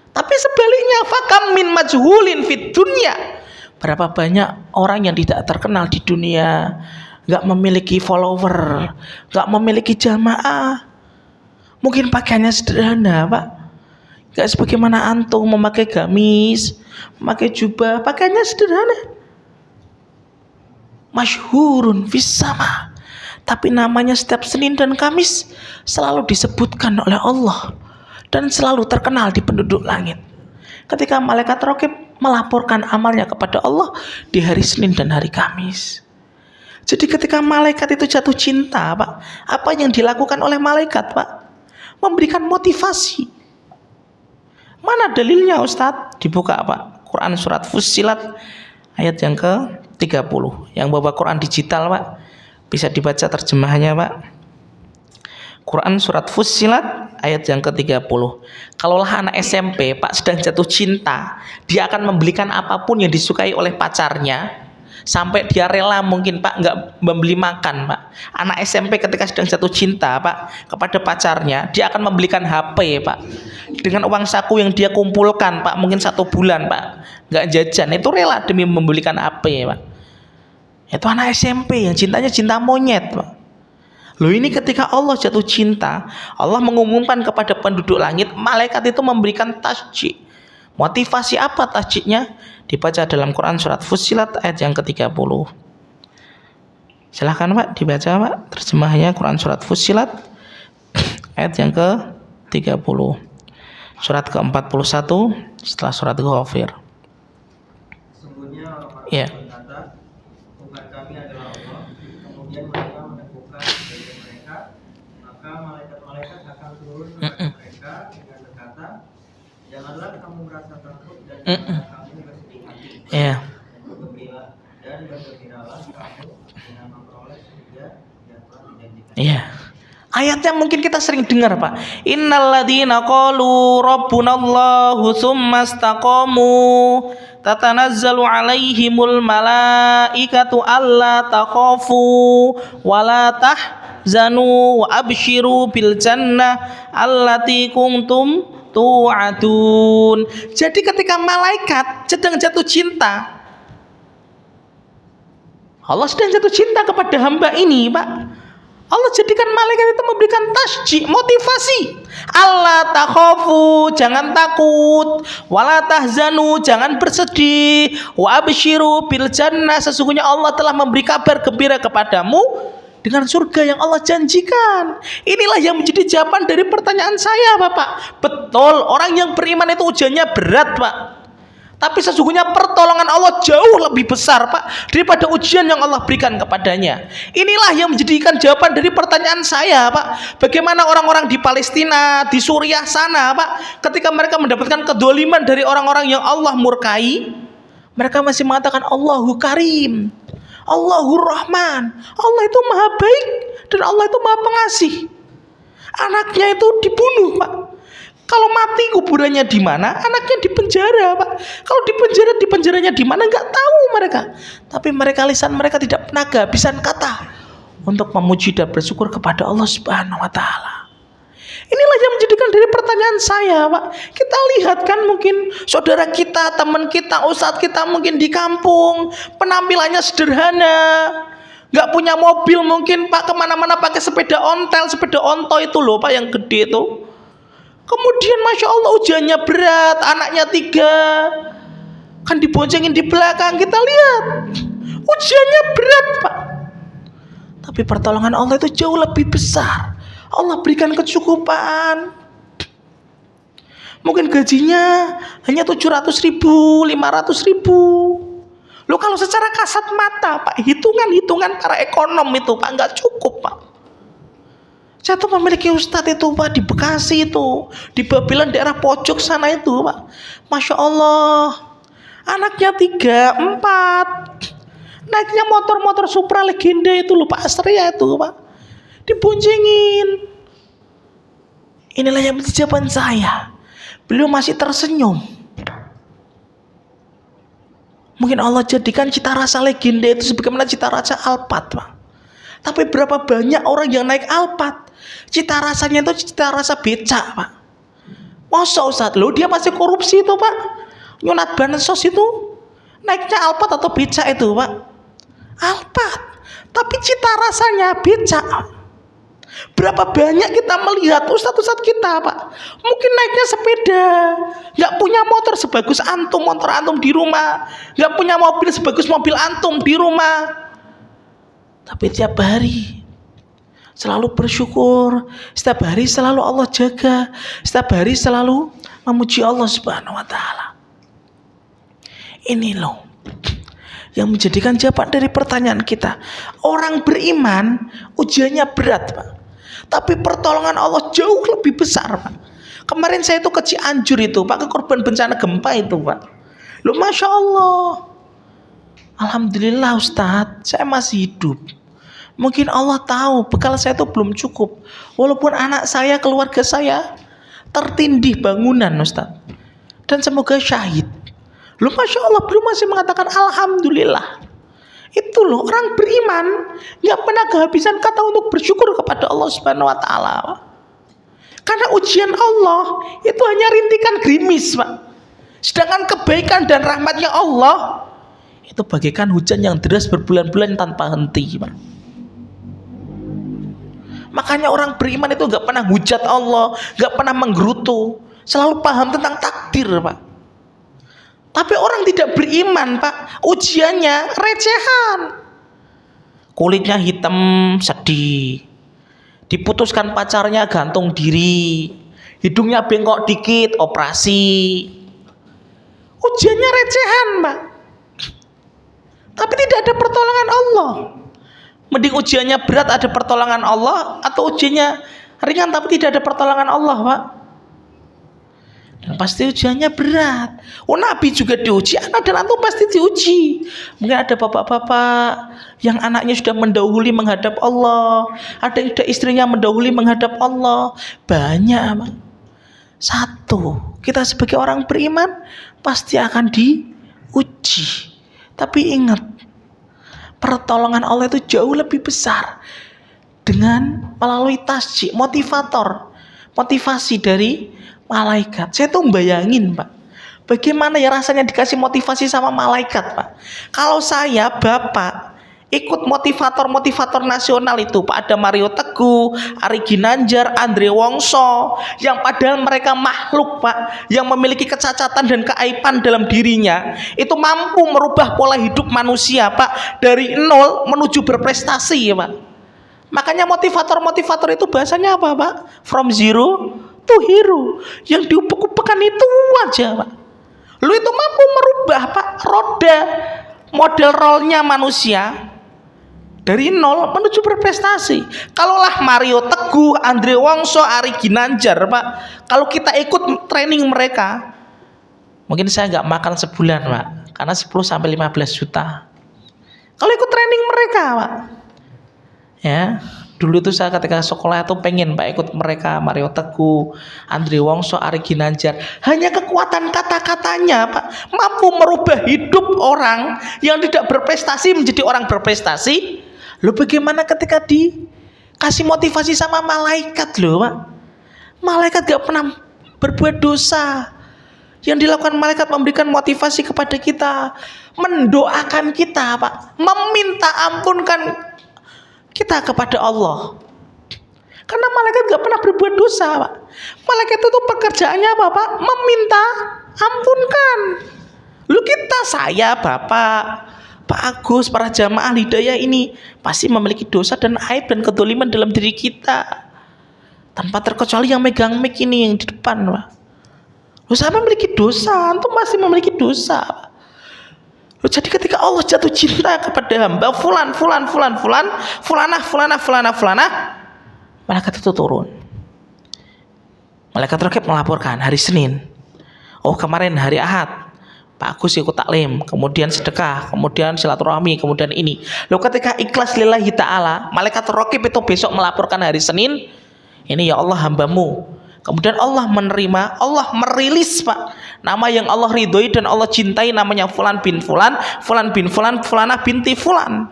Tapi sebaliknya, fakam min majhulin fid dunya. Berapa banyak orang yang tidak terkenal di dunia, gak memiliki follower, gak memiliki jamaah. Mungkin pakaiannya sederhana, Pak. Gak sebagaimana antum memakai gamis, memakai jubah, pakaiannya sederhana. Masyhurun fis sama. Tapi namanya setiap Senin dan Kamis selalu disebutkan oleh Allah dan selalu terkenal di penduduk langit. Ketika malaikat Raqib melaporkan amalnya kepada Allah di hari Senin dan hari Kamis. Jadi ketika malaikat itu jatuh cinta, Pak, apa yang dilakukan oleh malaikat, Pak? Memberikan motivasi. Mana dalilnya, Ustadz? Dibuka, Pak, Quran surat Fussilat ayat yang ke-30. Yang bawa Quran digital, Pak, bisa dibaca terjemahannya, Pak. Quran surat Fussilat ayat yang ke-30. Kalaulah anak SMP, Pak, sedang jatuh cinta, dia akan membelikan apapun yang disukai oleh pacarnya, sampai dia rela mungkin, Pak, nggak membeli makan, Pak. Anak SMP ketika sedang jatuh cinta, Pak, kepada pacarnya, dia akan membelikan HP, Pak, dengan uang saku yang dia kumpulkan, Pak, mungkin 1 bulan, Pak, nggak jajan, itu rela demi membelikan HP, Pak. Itu anak SMP yang cintanya cinta monyet, Pak. Loh, ini ketika Allah jatuh cinta, Allah mengumumkan kepada penduduk langit, malaikat itu memberikan tasjik. Motivasi apa tasjiknya? Dibaca dalam Quran surat Fussilat ayat yang ke-30. Silahkan, Pak, dibaca, Pak, terjemahnya Quran surat Fussilat ayat yang ke-30. Surat ke-41 setelah surat Ghafir. Sesungguhnya orang Ya. berkata, Tuhan kami adalah Allah. Kemudian mereka meneguhkan sebagian mereka, maka malaikat-malaikat akan turun kepada mereka dengan berkata, kamu merasa takut dan Mm-mm. kamu bersedih hati. Iya. Bergembiralah kamu dengan memperoleh surga yang telah dijanjikan. Iya. Ayatnya mungkin kita sering dengar, Pak. Innalladzina qalu rabbunallahu tsumma istaqamu tatanazzalu alaihimul malaikatu alla takhafu wala tahzanu wa absyiru bil jannah allati kuntum tu'adun. Jadi ketika malaikat sedang jatuh cinta, Allah sedang jatuh cinta kepada hamba ini, Pak. Allah jadikan malaikat itu memberikan tasjih, motivasi. Allah takhafu, jangan takut. Wala tahzanu, jangan bersedih. Wa absyiru bil jannah, sesungguhnya Allah telah memberi kabar gembira kepadamu dengan surga yang Allah janjikan. Inilah yang menjadi jawaban dari pertanyaan saya, Bapak. Betul, orang yang beriman itu ujiannya berat, Pak. Tapi sesungguhnya pertolongan Allah jauh lebih besar, Pak, daripada ujian yang Allah berikan kepadanya. Inilah yang menjadikan jawaban dari pertanyaan saya, Pak. Bagaimana orang-orang di Palestina, di Suriah sana, Pak, ketika mereka mendapatkan kedoliman dari orang-orang yang Allah murkai, mereka masih mengatakan Allahu Karim, Allahur Rahman. Allah itu maha baik dan Allah itu maha pengasih. Anaknya itu dibunuh, Pak. Kalau mati kuburannya di mana? Anaknya di penjara, Pak. Kalau di penjara, di penjaranya di mana? Nggak tahu mereka. Tapi mereka lisan mereka tidak pernah kehabisan kata untuk memuji dan bersyukur kepada Allah Subhanahu wa taala. Inilah yang menjadikan dari pertanyaan saya, Pak. Kita lihat kan mungkin saudara kita, teman kita, ustadz kita mungkin di kampung, penampilannya sederhana, nggak punya mobil mungkin, Pak, kemana-mana pakai sepeda ontel, sepeda onto itu loh, Pak, yang gede itu. Kemudian Masya Allah ujiannya berat, anaknya 3, kan diboncengin di belakang. Kita lihat ujiannya berat, Pak, tapi pertolongan Allah itu jauh lebih besar. Allah berikan kecukupan. Mungkin gajinya hanya 700.000, 500.000. Loh, kalau secara kasat mata, Pak, hitungan-hitungan para ekonom itu, Pak, nggak cukup, Pak. Saya tuh memiliki ustadz itu, Pak, di Bekasi itu, di Babelan daerah pojok sana itu, Pak. Masya Allah, anaknya 3, 4, naiknya motor-motor Supra legenda itu loh, Pak, Astrea itu, Pak, diboncengin. Inilah yang menjadi jawaban saya. Beliau masih tersenyum. Mungkin Allah jadikan cita rasa legenda itu sebagaimana cita rasa Alphard, Pak. Tapi berapa banyak orang yang naik Alphard, cita rasanya itu cita rasa becak, Pak. Masa Ustaz, loh dia masih korupsi itu, Pak, nyunat bansos itu, naiknya Alphard atau becak itu, Pak? Alphard, tapi cita rasanya becak. Berapa banyak kita melihat ustadz-ustadz kita, Pak, mungkin naiknya sepeda, nggak punya motor sebagus antum, motor antum di rumah, nggak punya mobil sebagus mobil antum di rumah, tapi tiap hari selalu bersyukur, setiap hari selalu Allah jaga, setiap hari selalu memuji Allah Subhanahu wa taala. Ini loh yang menjadikan jawaban dari pertanyaan kita. Orang beriman ujiannya berat, Pak, tapi pertolongan Allah jauh lebih besar, Pak. Kemarin saya itu ke Cianjur itu, Pak, ke korban bencana gempa itu, Pak. Loh, Masya Allah, alhamdulillah Ustadz, saya masih hidup. Mungkin Allah tahu bekal saya itu belum cukup. Walaupun anak saya, keluarga saya tertindih bangunan, Ustadz, dan semoga syahid. Loh, Masya Allah, belum masih mengatakan alhamdulillah. Itu loh, orang beriman nggak pernah kehabisan kata untuk bersyukur kepada Allah Subhanahu wa taala. Karena ujian Allah itu hanya rintikan gerimis, Pak. Sedangkan kebaikan dan rahmatnya Allah itu bagaikan hujan yang deras berbulan-bulan tanpa henti, Pak. Makanya orang beriman itu nggak pernah hujat Allah, nggak pernah menggerutu, selalu paham tentang takdir, Pak. Tapi orang tidak beriman, Pak, ujiannya recehan. Kulitnya hitam, sedih. Diputuskan pacarnya, gantung diri. Hidungnya bengkok dikit, operasi. Ujiannya recehan, Pak. Tapi tidak ada pertolongan Allah. Mending ujiannya berat ada pertolongan Allah, atau ujiannya ringan tapi tidak ada pertolongan Allah, Pak. Dan pasti ujiannya berat. Oh, Nabi juga diuji, anak dan antum pasti diuji. Mungkin ada bapak-bapak yang anaknya sudah mendahului menghadap Allah, ada yang sudah istrinya mendahului menghadap Allah. Banyak, Pak. Satu, kita sebagai orang beriman pasti akan diuji. Tapi ingat, pertolongan Allah itu jauh lebih besar dengan melalui tasjid, motivasi dari malaikat. Saya tuh bayangin, Pak, bagaimana ya rasanya dikasih motivasi sama malaikat, Pak. Kalau saya bapak ikut motivator nasional itu, Pak, ada Mario Teguh, Ari Ginanjar, Andre Wongso, yang padahal mereka makhluk, Pak, yang memiliki kecacatan dan keaiban dalam dirinya, itu mampu merubah pola hidup manusia, Pak, dari nol menuju berprestasi, ya, Pak. Makanya motivator itu bahasanya apa, Pak? From zero to hero. Yang diupek-upekan itu aja, Pak. Lu itu mampu merubah, Pak, roda model role-nya manusia dari nol menuju berprestasi. Kalaulah Mario Teguh, Andre Wongso, Ari Ginanjar, Pak, kalau kita ikut training mereka, mungkin saya nggak makan sebulan, Pak, karena 10-15 juta. Kalau ikut training mereka, Pak, ya. Dulu itu saya ketika sekolah itu pengen, Pak, ikut mereka, Mario Teguh, Andre Wongso, Ari Ginanjar. Hanya kekuatan kata-katanya, Pak, mampu merubah hidup orang yang tidak berprestasi menjadi orang berprestasi. Loh, bagaimana ketika dikasih motivasi sama malaikat, loh, Pak? Malaikat gak pernah berbuat dosa. Yang dilakukan malaikat memberikan motivasi kepada kita, mendoakan kita, Pak, meminta ampunkan kita kepada Allah. Karena malaikat gak pernah berbuat dosa, Pak. Malaikat itu pekerjaannya apa, Pak? Meminta ampunkan. Lu kita, saya, Bapak, Pak Agus, para jamaah hidayah ini pasti memiliki dosa dan aib dan kedoliman dalam diri kita. Tanpa terkecuali yang megang mic ini yang di depan, Pak. Lu sama memiliki dosa, antum masih memiliki dosa, Pak. Jadi ketika Allah jatuh cinta kepada hamba fulanah, malaikat itu turun. Malaikat Raqib melaporkan hari Senin. Oh, kemarin hari Ahad Pak Agus ikut taklim, kemudian sedekah, kemudian silaturahmi, kemudian ini. Loh, ketika ikhlas lillahi ta'ala, malaikat Raqib itu besok melaporkan hari Senin, ini ya Allah hambamu. Kemudian Allah menerima, Allah merilis, Pak, nama yang Allah ridhoi dan Allah cintai, namanya Fulan bin Fulan, Fulan bin Fulan, Fulanah binti Fulan.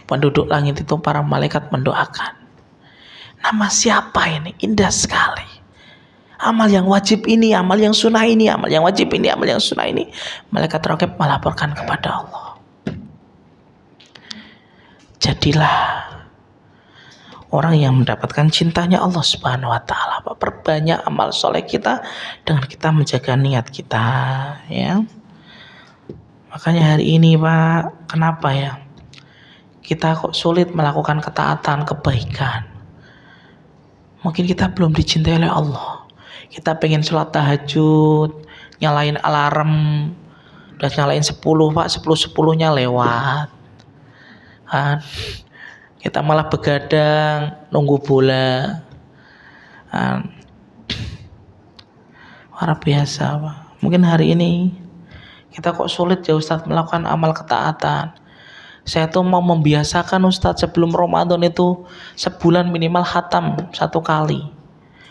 Penduduk langit itu para malaikat mendoakan. Nama siapa ini? Indah sekali. Amal yang wajib ini, amal yang sunnah ini, amal yang wajib ini, amal yang sunnah ini. Malaikat Raqib melaporkan kepada Allah. Jadilah orang yang mendapatkan cintanya Allah Subhanahu wa taala. Perbanyak amal soleh kita dengan kita menjaga niat kita, ya. Makanya hari ini, Pak, kenapa ya kita kok sulit melakukan ketaatan, kebaikan? Mungkin kita belum dicintai oleh Allah. Kita pengen sholat tahajud, nyalain alarm, udah nyalain 10, Pak, 10-10-nya lewat kan. Kita malah begadang nunggu bola. Luar biasa, Pak. Mungkin hari ini kita kok sulit ya, Ustadz, melakukan amal ketaatan. Saya tuh mau membiasakan, Ustadz, sebelum Ramadan itu sebulan minimal khatam 1 kali.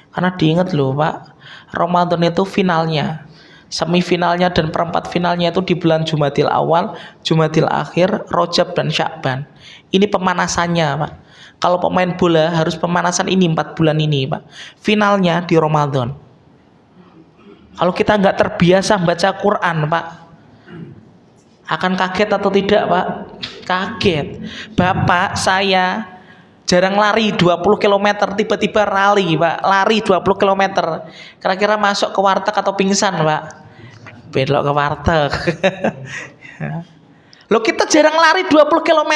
Karena diingat loh, Pak, Ramadan itu finalnya, semifinalnya dan perempat finalnya itu di bulan Jumadil Awal, Jumadil Akhir, Rajab dan Sya'ban. Ini pemanasannya, Pak. Kalau pemain bola harus pemanasan ini 4 bulan ini, Pak. Finalnya di Ramadan. Kalau kita nggak terbiasa baca Quran, Pak, akan kaget atau tidak, Pak? Kaget. Bapak saya jarang lari 20 km, tiba-tiba rally, Pak. Lari 20 km. Kira-kira masuk ke warteg atau pingsan, Pak? Belok ke warteg. Loh, kita jarang lari 20 km,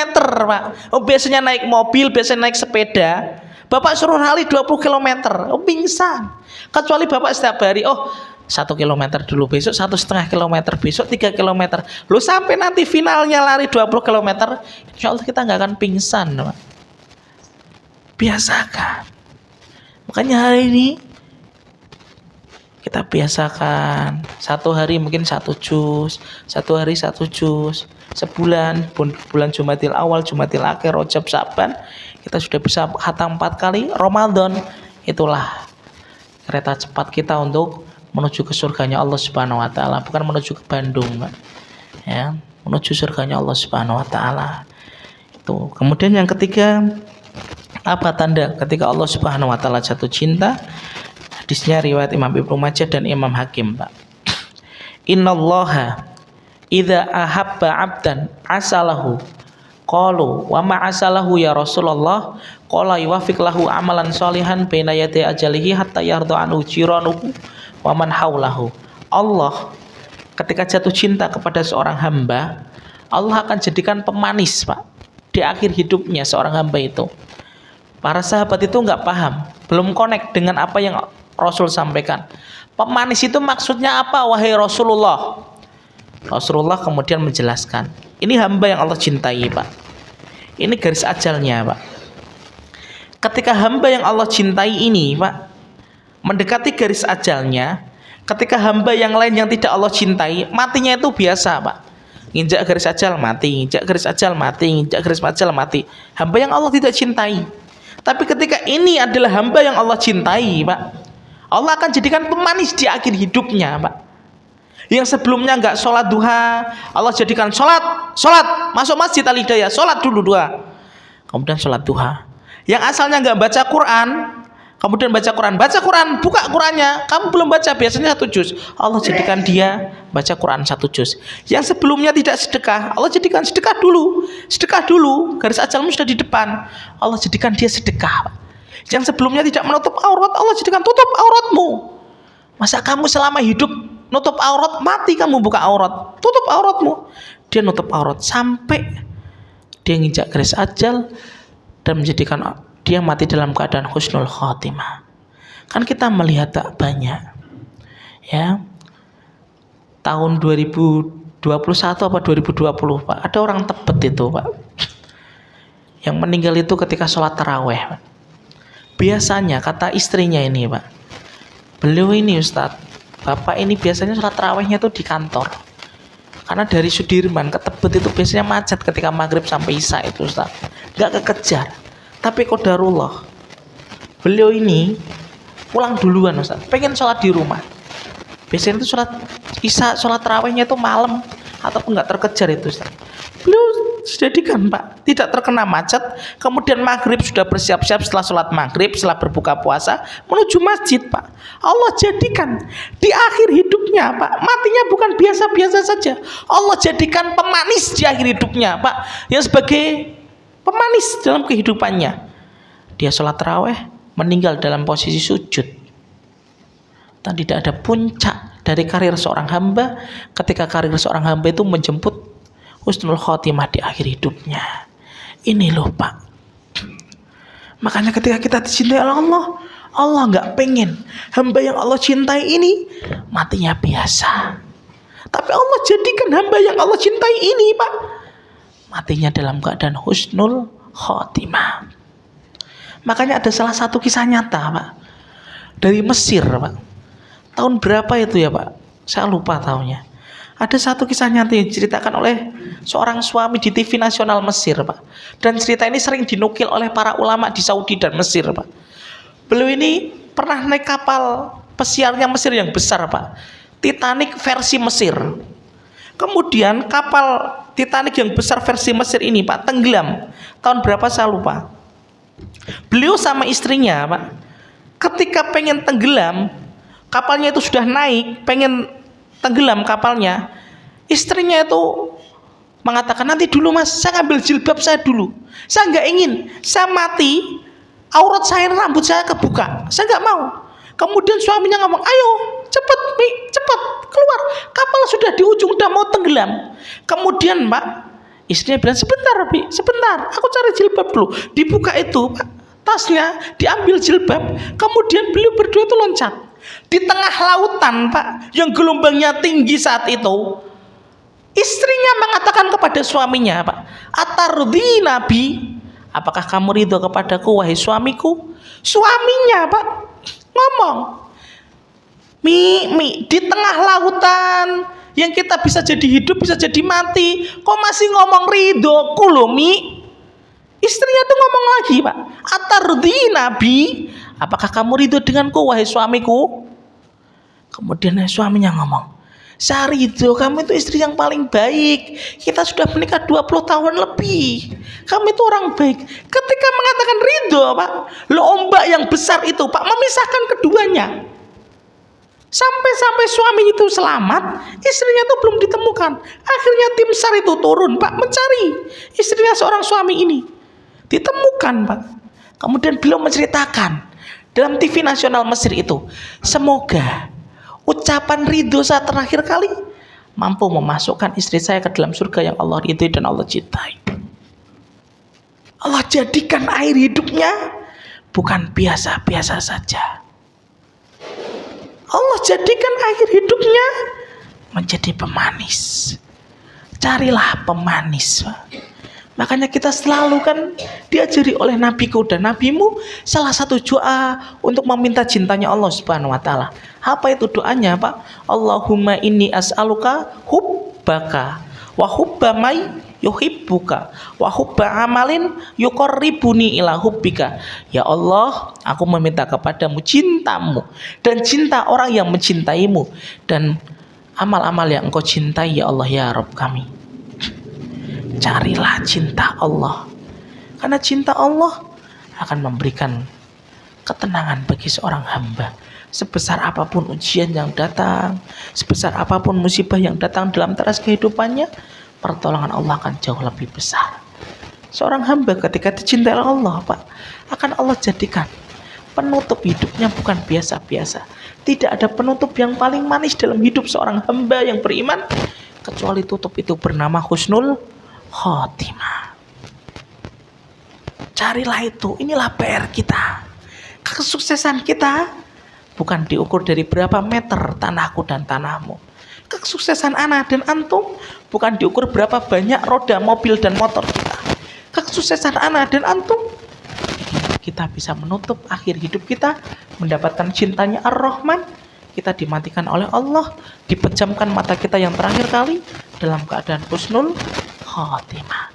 Pak. Oh, biasanya naik mobil, biasanya naik sepeda. Bapak suruh rally 20 km. Oh, pingsan. Kecuali Bapak setiap hari, oh, 1 km dulu, besok 1,5 km, besok 3 km. Loh, sampai nanti finalnya lari 20 km, insya Allah kita nggak akan pingsan, Pak. Biasakan. Makanya hari ini Kita biasakan, satu hari mungkin 1 juz, satu hari 1 juz, sebulan, bulan Jumadil Awal, Jumadil Akhir, Rajab, Syaban, kita sudah bisa khatam 4 kali. Ramadan, itulah kereta cepat kita untuk menuju ke surganya Allah Subhanahu wa taala, bukan menuju ke Bandung, Pak. Ya, menuju surganya Allah Subhanahu wa taala. Itu. Kemudian yang ketiga, apa tanda ketika Allah Subhanahu wa taala jatuh cinta? Hadisnya riwayat Imam Ibnu Majah dan Imam Hakim, Pak. Innallaha idza ahabba 'abdan asalahu. Qalu wa ma asalahu ya Rasulullah? Qala yuwaffiq lahu amalan sholihan baina yaday ajalihi hatta yarda anhu jiranuhu wa man haulahu. Allah ketika jatuh cinta kepada seorang hamba, Allah akan jadikan pemanis, Pak, di akhir hidupnya seorang hamba itu. Para sahabat itu nggak paham, belum connect dengan apa yang Rasul sampaikan. Pemanis itu maksudnya apa, wahai Rasulullah? Rasulullah kemudian menjelaskan, ini hamba yang Allah cintai, Pak. Ini garis ajalnya, Pak. Ketika hamba yang Allah cintai ini, Pak, mendekati garis ajalnya, ketika hamba yang lain yang tidak Allah cintai, matinya itu biasa, Pak. Nginjak garis ajal mati, nginjak garis ajal mati, nginjak garis ajal mati. Hamba yang Allah tidak cintai. Tapi ketika ini adalah hamba yang Allah cintai, Pak, Allah akan jadikan pemanis di akhir hidupnya, Pak. Yang sebelumnya nggak sholat duha, Allah jadikan sholat, masuk masjid Al-Hidayah, sholat dulu duha, kemudian sholat duha. Yang asalnya nggak baca Quran, kemudian baca Quran, buka Qurannya, kamu belum baca, biasanya 1 juz, Allah jadikan dia baca Quran 1 juz. Yang sebelumnya tidak sedekah, Allah jadikan sedekah dulu, garis ajalmu sudah di depan, Allah jadikan dia sedekah. Yang sebelumnya tidak menutup aurat, Allah jadikan tutup auratmu. Masa kamu selama hidup nutup aurat, mati kamu buka aurat, tutup auratmu. Dia nutup aurat sampai dia nginjak garis ajal dan menjadikan dia mati dalam keadaan husnul khotimah. Kan kita melihat tak banyak, ya. Tahun 2021 apa 2020, Pak, ada orang Tebet itu, Pak, yang meninggal itu ketika sholat taraweh, Pak. Biasanya kata istrinya ini, Pak, beliau ini Ustadz, bapak ini biasanya sholat tarawehnya itu di kantor, karena dari Sudirman ke Tebet itu biasanya macet ketika maghrib sampai isya itu, Ustadz, nggak kekejar. Tapi qadarullah, beliau ini pulang duluan, Ustadz, pengen sholat di rumah. Biasanya itu sholat isya, sholat tarawehnya itu malam ataupun nggak terkejar itu, Ustadz. Beliau jadikan, Pak, tidak terkena macet. Kemudian maghrib sudah bersiap-siap, setelah sholat maghrib, setelah berbuka puasa, menuju masjid, Pak. Allah jadikan di akhir hidupnya, Pak, matinya bukan biasa-biasa saja. Allah jadikan pemanis di akhir hidupnya, Pak, yang sebagai pemanis dalam kehidupannya. Dia sholat taraweh, meninggal dalam posisi sujud. Dan tidak ada puncak dari karir seorang hamba ketika karir seorang hamba itu menjemput husnul khotimah di akhir hidupnya. Ini loh, Pak. Makanya ketika kita dicintai oleh Allah, Allah nggak pengen hamba yang Allah cintai ini matinya biasa. Tapi Allah jadikan hamba yang Allah cintai ini, Pak, matinya dalam keadaan husnul khotimah. Makanya ada salah satu kisah nyata, Pak, dari Mesir, Pak. Tahun berapa itu ya, Pak? Saya lupa tahunnya. Ada satu kisah nyata yang diceritakan oleh seorang suami di TV nasional Mesir, Pak. Dan cerita ini sering dinukil oleh para ulama di Saudi dan Mesir, Pak. Beliau ini pernah naik kapal pesiarnya Mesir yang besar, Pak, Titanic versi Mesir. Kemudian kapal Titanic yang besar versi Mesir ini, Pak, tenggelam. Tahun berapa saya lupa. Beliau sama istrinya, Pak, ketika pengen tenggelam, kapalnya itu sudah naik, pengen tenggelam kapalnya, istrinya itu mengatakan, nanti dulu Mas, saya ngambil jilbab saya dulu, saya nggak ingin saya mati aurat saya, rambut saya kebuka, saya nggak mau. Kemudian suaminya ngomong, ayo cepet Mi, cepet keluar, kapal sudah di ujung, udah mau tenggelam. Kemudian, Pak, istrinya bilang, sebentar Bi, sebentar, aku cari jilbab dulu. Dibuka itu, Pak, tasnya, diambil jilbab. Kemudian beliau berdua itu loncat di tengah lautan, Pak, yang gelombangnya tinggi saat itu. Istrinya mengatakan kepada suaminya, Pak, atardhi Nabi, apakah kamu ridho kepadaku wahai suamiku? Suaminya, Pak, ngomong, Mi, di tengah lautan yang kita bisa jadi hidup, bisa jadi mati, kok masih ngomong ridhoku loh, Mi? Istrinya tuh ngomong lagi, Pak. Atardi Nabi, apakah kamu ridho denganku, wahai suamiku? Kemudian suaminya ngomong, saya ridho, kamu itu istri yang paling baik. Kita sudah menikah 20 tahun lebih. Kamu itu orang baik. Ketika mengatakan ridho, Pak, lo ombak yang besar itu, Pak, memisahkan keduanya. Sampai suami itu selamat, istrinya itu belum ditemukan. Akhirnya tim SAR itu turun, Pak, mencari istrinya seorang suami ini. Ditemukan, Pak. Kemudian beliau menceritakan dalam TV nasional Mesir itu, semoga ucapan ridho saat terakhir kali mampu memasukkan istri saya ke dalam surga yang Allah ridhoi dan Allah cintai. Allah jadikan air hidupnya bukan biasa-biasa saja. Allah jadikan air hidupnya menjadi pemanis. Carilah pemanis, Pak. Makanya kita selalu kan diajari oleh nabiku dan nabimu salah satu doa untuk meminta cintanya Allah Subhanahu wa taala. Apa itu doanya, Pak? Allahumma inni as'aluka hubbaka wa hubba may yuhibbuka wa hubba amalin yuqarribuni ila hubbika. Ya Allah, aku meminta kepadamu cintamu dan cinta orang yang mencintaimu dan amal-amal yang engkau cintai ya Allah ya Rabb kami. Carilah cinta Allah, karena cinta Allah akan memberikan ketenangan bagi seorang hamba. Sebesar apapun ujian yang datang, sebesar apapun musibah yang datang dalam teras kehidupannya, pertolongan Allah akan jauh lebih besar. Seorang hamba ketika dicintai Allah, Pak, akan Allah jadikan penutup hidupnya bukan biasa-biasa. Tidak ada penutup yang paling manis dalam hidup seorang hamba yang beriman kecuali tutup itu bernama husnul khotimah. Carilah itu. Inilah PR kita. Kesuksesan kita bukan diukur dari berapa meter tanahku dan tanahmu. Kesuksesan ana dan antum bukan diukur berapa banyak roda mobil dan motor kita. Kesuksesan ana dan antum, kita bisa menutup akhir hidup kita mendapatkan cintanya Ar-Rahman. Kita dimatikan oleh Allah, dipejamkan mata kita yang terakhir kali dalam keadaan husnul khotimah.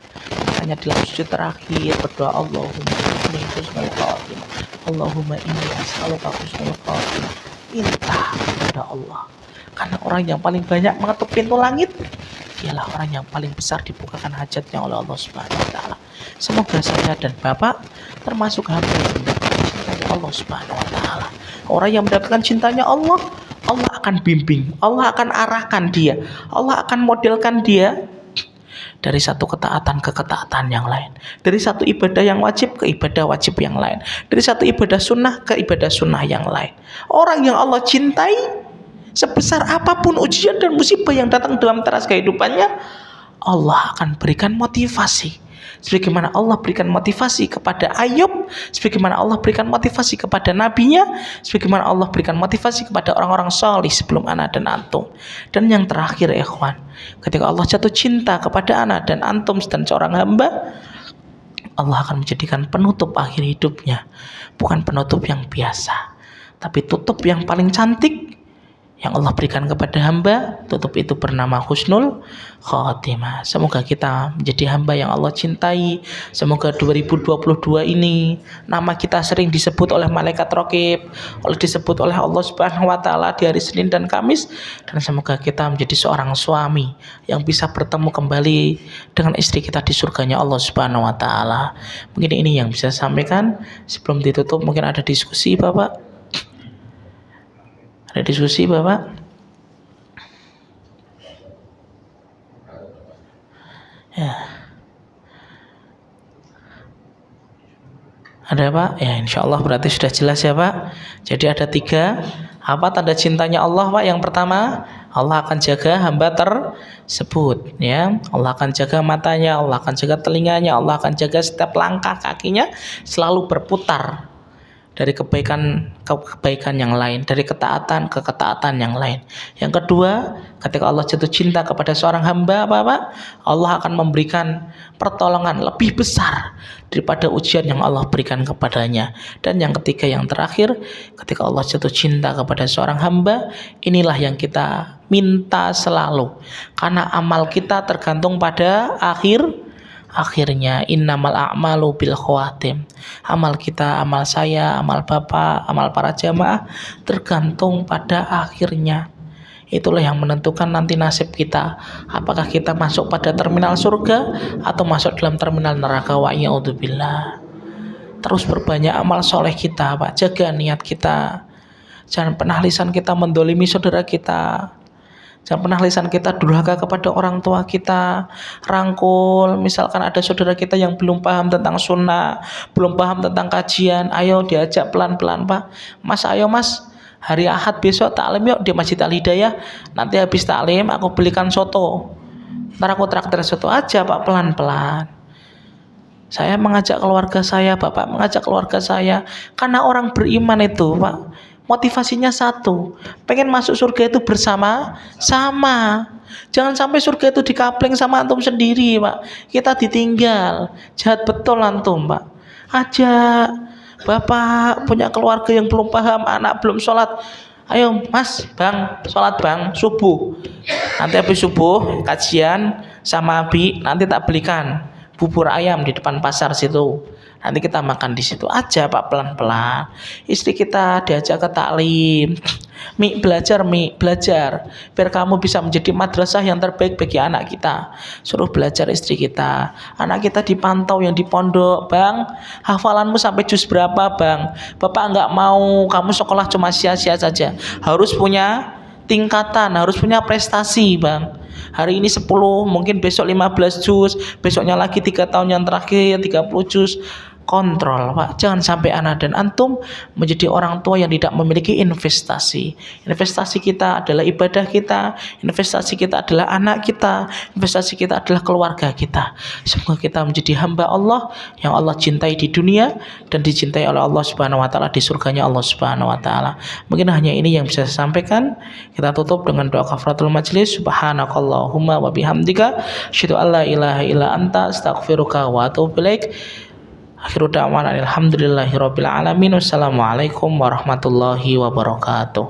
Hanya dalam sujud terakhir berdoa Allahumma inni husnul khotimah, Allahumma inni as'aluka husnul khotimah. Minta kepada Allah, karena orang yang paling banyak mengetuk pintu langit dialah orang yang paling besar dibukakan hajatnya oleh Allah Subhanahu wa taala. Semoga saya dan Bapak termasuk hamba yang mendapatkan cintanya Allah Subhanahu wa taala. Orang yang mendapatkan cintanya Allah, Allah akan bimbing, Allah akan arahkan dia, Allah akan modelkan dia dari satu ketaatan ke ketaatan yang lain, dari satu ibadah yang wajib ke ibadah wajib yang lain, dari satu ibadah sunnah ke ibadah sunnah yang lain. Orang yang Allah cintai, sebesar apapun ujian dan musibah yang datang dalam teras kehidupannya, Allah akan berikan motivasi. Sebagaimana Allah berikan motivasi kepada Ayub, sebagaimana Allah berikan motivasi kepada nabinya, sebagaimana Allah berikan motivasi kepada orang-orang salih sebelum ana dan antum. Dan yang terakhir, ikhwan, ketika Allah jatuh cinta kepada ana dan antum dan seorang hamba, Allah akan menjadikan penutup akhir hidupnya bukan penutup yang biasa, tapi tutup yang paling cantik yang Allah berikan kepada hamba. Tutup itu bernama husnul khotimah. Semoga kita menjadi hamba yang Allah cintai. Semoga 2022 ini nama kita sering disebut oleh malaikat raqib, disebut oleh Allah Subhanahu wa taala di hari Senin dan Kamis, dan semoga kita menjadi seorang suami yang bisa bertemu kembali dengan istri kita di surganya Allah Subhanahu wa taala. Mungkin ini yang bisa saya sampaikan. Sebelum ditutup, mungkin ada diskusi, Bapak? Ada diskusi, Bapak? Ya. Ada, Pak? Ya, insya Allah berarti sudah jelas ya, Pak. Jadi ada 3. Apa tanda cintanya Allah, Pak? Yang pertama, Allah akan jaga hamba tersebut, ya. Allah akan jaga matanya, Allah akan jaga telinganya, Allah akan jaga setiap langkah kakinya selalu berputar dari kebaikan ke kebaikan yang lain, dari ketaatan ke ketaatan yang lain. Yang kedua, ketika Allah jatuh cinta kepada seorang hamba, apa? Allah akan memberikan pertolongan lebih besar daripada ujian yang Allah berikan kepadanya. Dan yang ketiga, yang terakhir, ketika Allah jatuh cinta kepada seorang hamba, inilah yang kita minta selalu, karena amal kita tergantung pada akhirnya. Innamal a'malu bil khawatim. Amal kita, amal saya, amal bapak, amal para jamaah tergantung pada akhirnya. Itulah yang menentukan nanti nasib kita, apakah kita masuk pada terminal surga atau masuk dalam terminal neraka. Wa a'udzubillah. Terus perbanyak amal soleh kita, Pak. Jaga niat kita. Jangan pernah lisan kita mendolimi saudara kita. Jangan pernah lisan kita durhaka kepada orang tua kita. Rangkul, misalkan ada saudara kita yang belum paham tentang sunnah, belum paham tentang kajian, ayo diajak pelan-pelan, Pak. Mas, ayo mas, hari Ahad besok taklim yuk di Masjid Al Hidayah. Nanti habis taklim aku belikan soto, ntar aku traktir soto aja, Pak, pelan-pelan. Saya mengajak keluarga saya, Bapak mengajak keluarga saya. Karena orang beriman itu, Pak, motivasinya satu, pengen masuk surga itu bersama-sama. Jangan sampai surga itu dikapling sama antum sendiri, Pak. Kita ditinggal. Jahat betul antum, Pak. Ajak Bapak punya keluarga yang belum paham, anak belum sholat. Ayo mas, bang, sholat bang, subuh. Nanti habis subuh kajian sama Abi, nanti tak belikan bubur ayam di depan pasar situ. Nanti kita makan di situ aja, Pak, pelan-pelan. Istri kita diajak ke taklim. Belajar, biar kamu bisa menjadi madrasah yang terbaik bagi anak kita. Suruh belajar istri kita. Anak kita dipantau yang di pondok, Bang. Hafalanmu sampai juz berapa, Bang? Bapak enggak mau kamu sekolah cuma sia-sia saja. Harus punya tingkatan, harus punya prestasi, Bang. Hari ini 10, mungkin besok 15 juz, besoknya lagi 3 tahun yang terakhir 30 juz. Kontrol, Pak. Jangan sampai anak dan antum menjadi orang tua yang tidak memiliki investasi. Investasi kita adalah ibadah kita, investasi kita adalah anak kita, investasi kita adalah keluarga kita. Semoga kita menjadi hamba Allah yang Allah cintai di dunia dan dicintai oleh Allah Subhanahu wa taala di surganya Allah Subhanahu wa taala. Mungkin hanya ini yang bisa saya sampaikan. Kita tutup dengan doa kafaratul majlis. Subhanakallahumma wa bihamdika asyhadu an la ilaha illa anta astaghfiruka wa atubu ilaik. Akhiru da'wana alhamdulillahirabbil alamin. Wassalamualaikum warahmatullahi wabarakatuh.